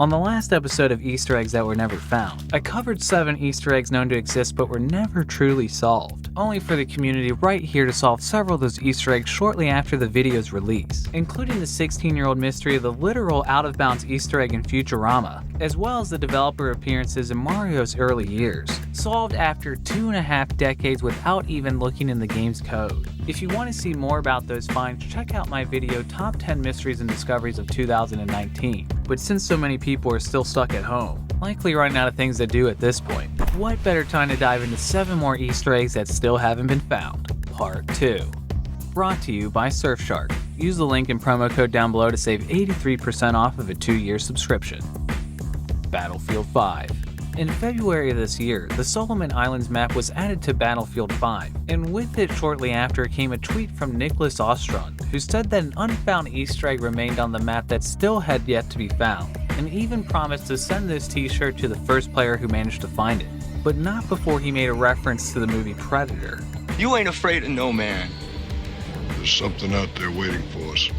On the last episode of Easter eggs that were never found, I covered 7 Easter eggs known to exist but were never truly solved, only for the community right here to solve several of those Easter eggs shortly after the video's release, including the 16-year-old mystery of the literal out-of-bounds Easter egg in Futurama, as well as the developer appearances in Mario's early years, solved after 2.5 decades without even looking in the game's code. If you want to see more about those finds, check out my video Top 10 Mysteries and Discoveries of 2019. But since so many people are still stuck at home, likely running out of things to do at this point, what better time to dive into 7 more Easter eggs that still haven't been found? Part 2. Brought to you by Surfshark. Use the link and promo code down below to save 83% off of a 2-year subscription. Battlefield 5. In February of this year, the Solomon Islands map was added to Battlefield 5, and with it shortly after came a tweet from Nicholas Ostrand, who said that an unfound Easter egg remained on the map that still had yet to be found, and even promised to send this t-shirt to the first player who managed to find it, but not before he made a reference to the movie Predator. You ain't afraid of no man. There's something out there waiting for us.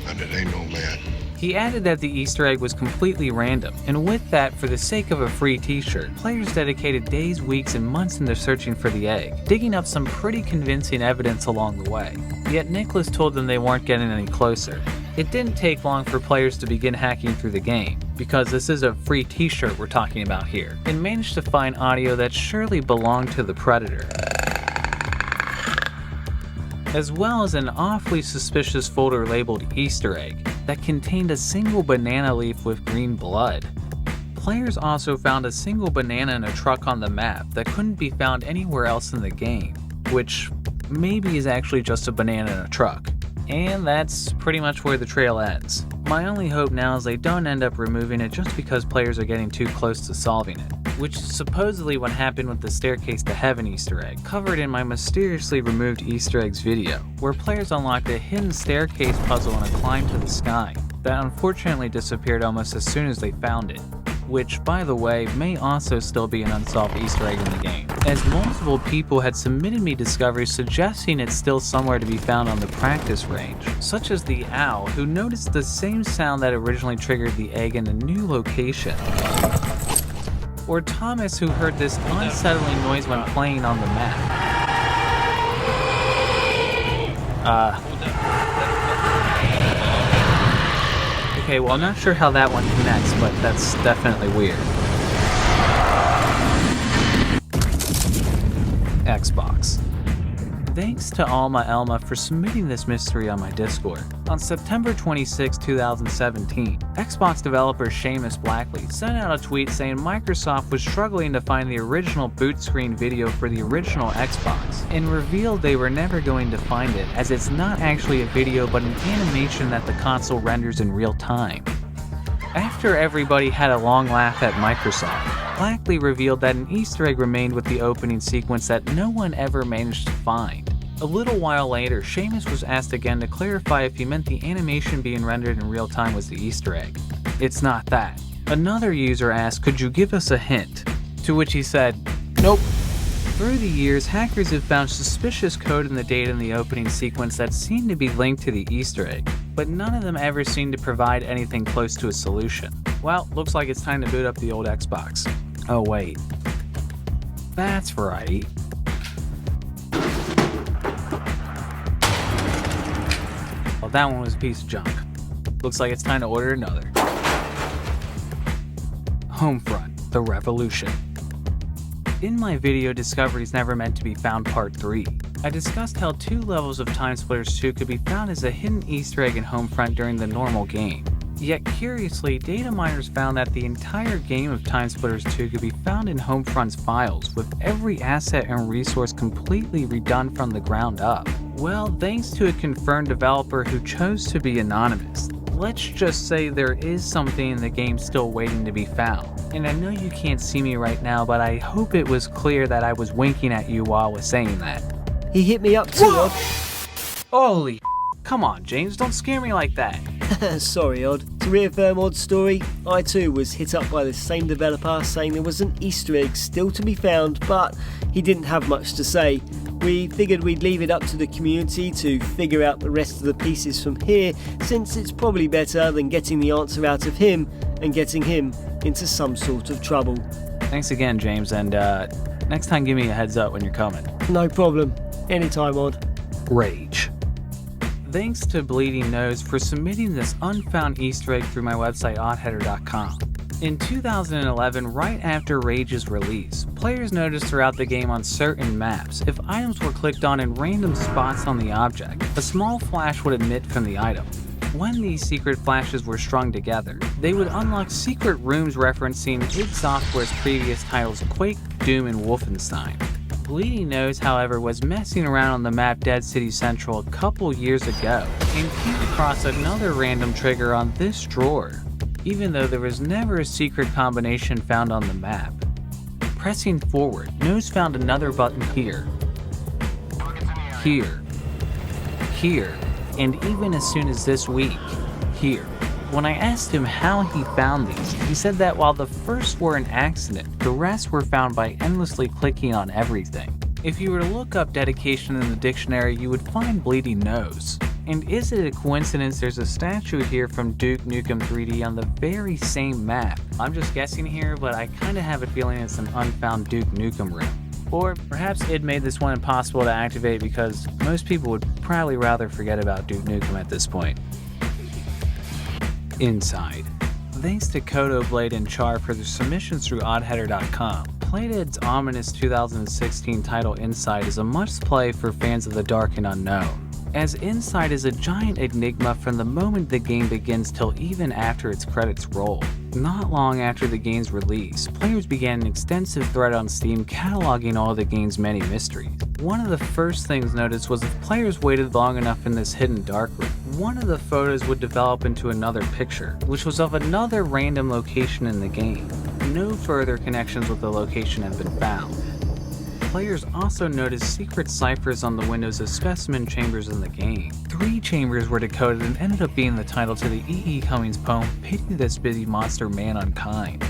And it ain't no man. He added that the Easter egg was completely random, and with that, for the sake of a free t-shirt, players dedicated days, weeks, and months into searching for the egg, digging up some pretty convincing evidence along the way. Yet Nicholas told them they weren't getting any closer. It didn't take long for players to begin hacking through the game, because this is a free t-shirt we're talking about here, and managed to find audio that surely belonged to the Predator, as well as an awfully suspicious folder labeled Easter egg that contained a single banana leaf with green blood. Players also found a single banana in a truck on the map that couldn't be found anywhere else in the game, which maybe is actually just a banana in a truck. And that's pretty much where the trail ends. My only hope now is they don't end up removing it just because players are getting too close to solving it, which is supposedly what happened with the Staircase to Heaven Easter egg, covered in my mysteriously removed Easter eggs video, where players unlocked a hidden staircase puzzle and a climb to the sky that unfortunately disappeared almost as soon as they found it, which, by the way, may also still be an unsolved Easter egg in the game, as multiple people had submitted me discoveries suggesting it's still somewhere to be found on the practice range, such as the owl who noticed the same sound that originally triggered the egg in a new location, or Thomas who heard this unsettling noise when playing on the map. Okay, well, I'm not sure how that one connects, but that's definitely weird. Xbox. Thanks to Alma Elma for submitting this mystery on my Discord. On September 26, 2017, Xbox developer Seamus Blackley sent out a tweet saying Microsoft was struggling to find the original boot screen video for the original Xbox, and revealed they were never going to find it as it's not actually a video but an animation that the console renders in real time. After everybody had a long laugh at Microsoft, Blackley revealed that an Easter egg remained with the opening sequence that no one ever managed to find. A little while later, Seamus was asked again to clarify if he meant the animation being rendered in real time was the Easter egg. It's not that. Another user asked, "Could you give us a hint?" To which he said, "Nope." Through the years, hackers have found suspicious code in the data in the opening sequence that seemed to be linked to the Easter egg, but none of them ever seemed to provide anything close to a solution. Well, looks like it's time to boot up the old Xbox. Oh wait. That's right. Well, that one was a piece of junk. Looks like it's time to order another. Homefront, the Revolution. In my video Discoveries Never Meant to Be Found Part 3, I discussed how 2 levels of Timesplitters 2 could be found as a hidden Easter egg in Homefront during the normal game. Yet curiously, data miners found that the entire game of Timesplitters 2 could be found in Homefront's files, with every asset and resource completely redone from the ground up. Well, thanks to a confirmed developer who chose to be anonymous, let's just say there is something in the game still waiting to be found. And I know you can't see me right now, but I hope it was clear that I was winking at you while I was saying that. He hit me up too, Odd. Holy come on, James, don't scare me like that. Sorry, Odd. To reaffirm Odd's story, I too was hit up by the same developer saying there was an Easter egg still to be found, but he didn't have much to say. We figured we'd leave it up to the community to figure out the rest of the pieces from here, since it's probably better than getting the answer out of him and getting him into some sort of trouble. Thanks again, James, and next time give me a heads up when you're coming. No problem. Anytime, Odd. Rage. Thanks to Bleeding Nose for submitting this unfound Easter egg through my website oddheader.com. In 2011, right after Rage's release, players noticed throughout the game on certain maps, if items were clicked on in random spots on the object, a small flash would emit from the item. When these secret flashes were strung together, they would unlock secret rooms referencing id Software's previous titles Quake, Doom, and Wolfenstein. Bleeding Nose, however, was messing around on the map Dead City Central a couple years ago and came across another random trigger on this drawer, even though there was never a secret combination found on the map. Pressing forward, Nose found another button here, here, and even as soon as this week, here. When I asked him how he found these, he said that while the first were an accident, the rest were found by endlessly clicking on everything. If you were to look up dedication in the dictionary, you would find Bleeding Nose. And is it a coincidence there's a statue here from Duke Nukem 3D on the very same map? I'm just guessing here, but I kinda have a feeling it's an unfound Duke Nukem room. Or perhaps id made this one impossible to activate because most people would probably rather forget about Duke Nukem at this point. Inside. Thanks to Kodo, Blade, and Char for their submissions through oddheader.com. Playdead's ominous 2016 title Inside is a must-play for fans of the dark and unknown, as Inside is a giant enigma from the moment the game begins till even after its credits roll. Not long after the game's release, players began an extensive thread on Steam cataloging all the game's many mysteries. One of the first things noticed was if players waited long enough in this hidden darkroom, one of the photos would develop into another picture, which was of another random location in the game. No further connections with the location have been found. Players also noticed secret ciphers on the windows of specimen chambers in the game. 3 chambers were decoded and ended up being the title to the E.E. Cummings poem, Pity This Busy Monster Man Unkind.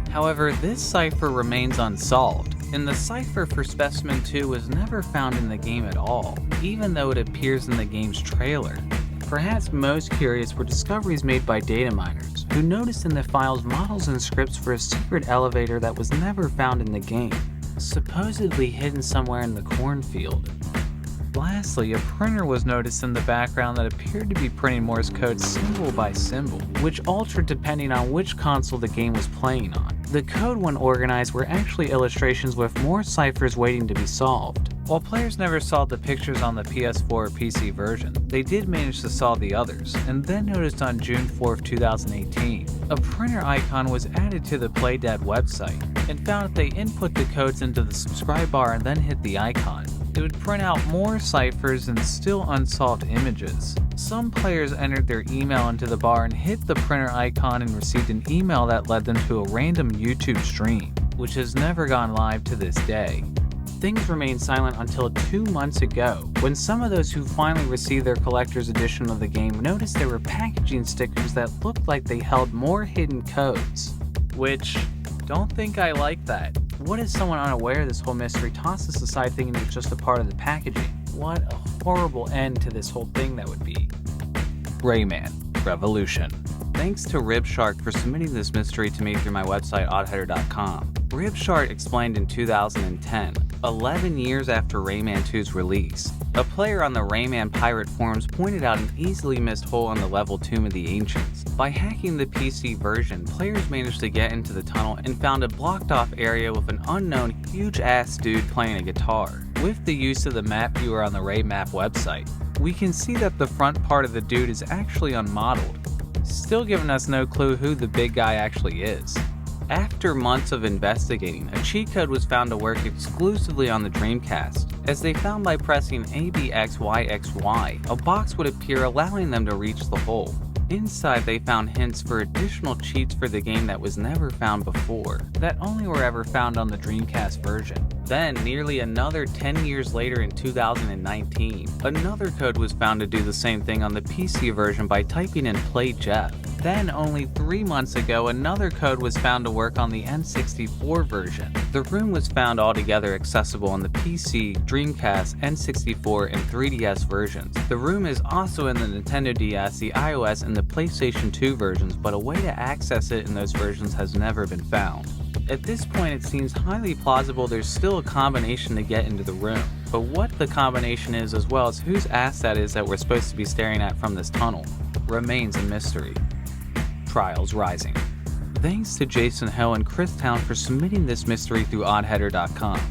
However, this cipher remains unsolved, and the cipher for Specimen 2 was never found in the game at all, even though it appears in the game's trailer. Perhaps most curious were discoveries made by data miners, who noticed in the files models and scripts for a secret elevator that was never found in the game, supposedly hidden somewhere in the cornfield. Lastly, a printer was noticed in the background that appeared to be printing Morse code symbol by symbol, which altered depending on which console the game was playing on. The code when organized were actually illustrations with more ciphers waiting to be solved. While players never solved the pictures on the PS4 or PC version, they did manage to solve the others, and then noticed on June 4, 2018, a printer icon was added to the Playdead website, and found if they input the codes into the subscribe bar and then hit the icon, it would print out more ciphers and still unsolved images. Some players entered their email into the bar and hit the printer icon and received an email that led them to a random YouTube stream, which has never gone live to this day. Things remained silent until 2 months ago, when some of those who finally received their collector's edition of the game noticed there were packaging stickers that looked like they held more hidden codes. Which, don't think I like that. What if someone unaware of this whole mystery tossed this aside thinking it's just a part of the packaging? What a horrible end to this whole thing that would be. Rayman Revolution. Thanks to Ribshark for submitting this mystery to me through my website oddheader.com. Ribshark explained in 2010, 11 years after Rayman 2's release, a player on the Rayman Pirate forums pointed out an easily missed hole on the level Tomb of the Ancients. By hacking the PC version, players managed to get into the tunnel and found a blocked off area with an unknown huge-ass dude playing a guitar. With the use of the map viewer on the RayMap website, we can see that the front part of the dude is actually unmodeled, still giving us no clue who the big guy actually is. After months of investigating, a cheat code was found to work exclusively on the Dreamcast, as they found by pressing ABXYXY, a box would appear allowing them to reach the hole. Inside, they found hints for additional cheats for the game that was never found before, that only were ever found on the Dreamcast version. Then, nearly another 10 years later in 2019, another code was found to do the same thing on the PC version by typing in Play Jeff. Then, only 3 months ago, another code was found to work on the N64 version. The room was found altogether accessible on the PC, Dreamcast, N64, and 3DS versions. The room is also in the Nintendo DS, the iOS, and the PlayStation 2 versions, but a way to access it in those versions has never been found. At this point, it seems highly plausible there's still a combination to get into the room, but what the combination is, as well as whose ass that is that we're supposed to be staring at from this tunnel, remains a mystery. Trials Rising. Thanks to Jason Hill and Chris Town for submitting this mystery through oddheader.com.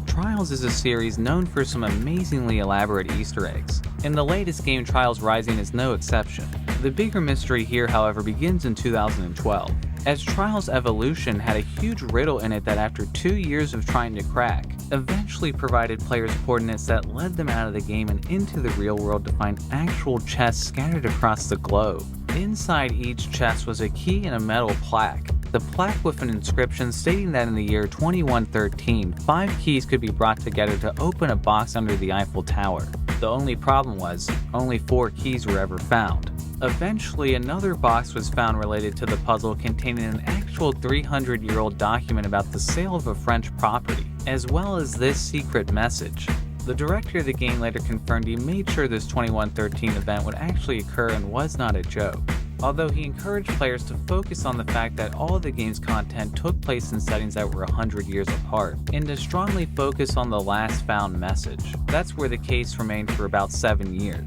Trials is a series known for some amazingly elaborate Easter eggs, and the latest game, Trials Rising, is no exception. The bigger mystery here, however, begins in 2012. As Trials Evolution had a huge riddle in it that, after 2 years of trying to crack, eventually provided players coordinates that led them out of the game and into the real world to find actual chests scattered across the globe. Inside each chest was a key and a metal plaque. The plaque with an inscription stating that in the year 2113, 5 keys could be brought together to open a box under the Eiffel Tower. The only problem was, only 4 keys were ever found. Eventually, another box was found related to the puzzle, containing an actual 300-year-old document about the sale of a French property, as well as this secret message. The director of the game later confirmed he made sure this 2113 event would actually occur and was not a joke, although he encouraged players to focus on the fact that all of the game's content took place in settings that were 100 years apart, and to strongly focus on the last found message. That's where the case remained for about 7 years.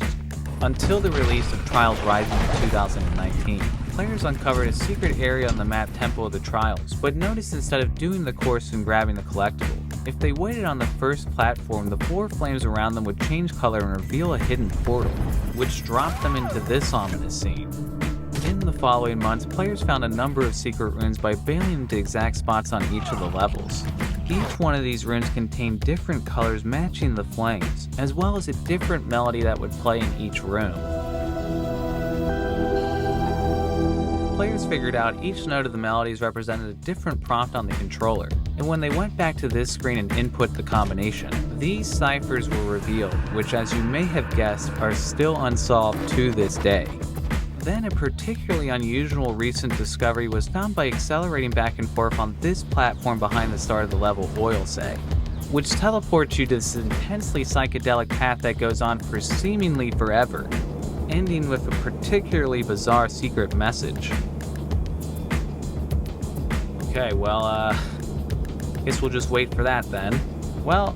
Until the release of Trials Rising in 2019, players uncovered a secret area on the map Temple of the Trials, but noticed instead of doing the course and grabbing the collectible, if they waited on the first platform, the 4 flames around them would change color and reveal a hidden portal, which dropped them into this ominous scene. In the following months, players found a number of secret runes by bailing into exact spots on each of the levels. Each one of these runes contained different colors matching the flames, as well as a different melody that would play in each room. Players figured out each note of the melodies represented a different prompt on the controller, and when they went back to this screen and input the combination, these ciphers were revealed, which, as you may have guessed, are still unsolved to this day. Then a particularly unusual recent discovery was found by accelerating back and forth on this platform behind the start of the level, Oil Say, which teleports you to this intensely psychedelic path that goes on for seemingly forever, ending with a particularly bizarre secret message. Okay, well, guess we'll just wait for that then. Well,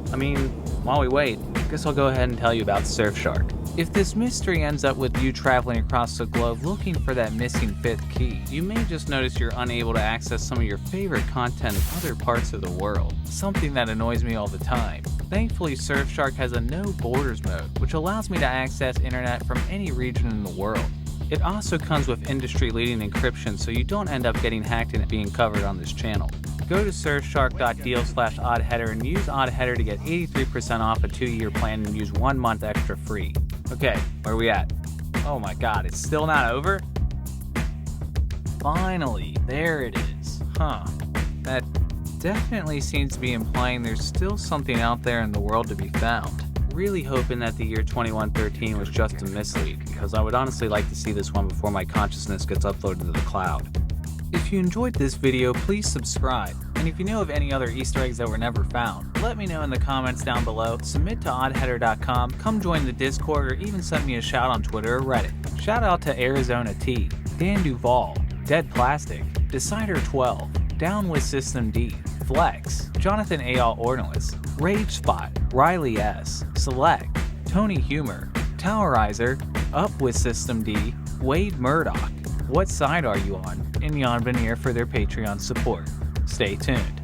while we wait, I guess I'll go ahead and tell you about Surfshark. If this mystery ends up with you traveling across the globe looking for that missing 5th key, you may just notice you're unable to access some of your favorite content in other parts of the world, something that annoys me all the time. Thankfully, Surfshark has a no borders mode, which allows me to access internet from any region in the world. It also comes with industry-leading encryption, so you don't end up getting hacked and being covered on this channel. Go to surfshark.deal/oddheader and use oddheader to get 83% off a 2-year plan and use 1 month extra free. Okay, where are we at? Oh my god, it's still not over? Finally, there it is. That definitely seems to be implying there's still something out there in the world to be found. Really hoping that the year 2113 was just a mislead, because I would honestly like to see this one before my consciousness gets uploaded to the cloud. If you enjoyed this video, please subscribe, and if you know of any other Easter eggs that were never found, let me know in the comments down below, submit to oddheader.com, come join the Discord, or even send me a shout on Twitter or Reddit. Shout out to Arizona T, Dan Duval, Dead Plastic, Decider12, Down with System D, Flex, Jonathan A.L. Ornelas, Rage Spot, Riley S, Select, Tony Humor, Towerizer, Up with System D, Wade Murdoch, What Side Are You On, and Jan Veneer for their Patreon support. Stay tuned.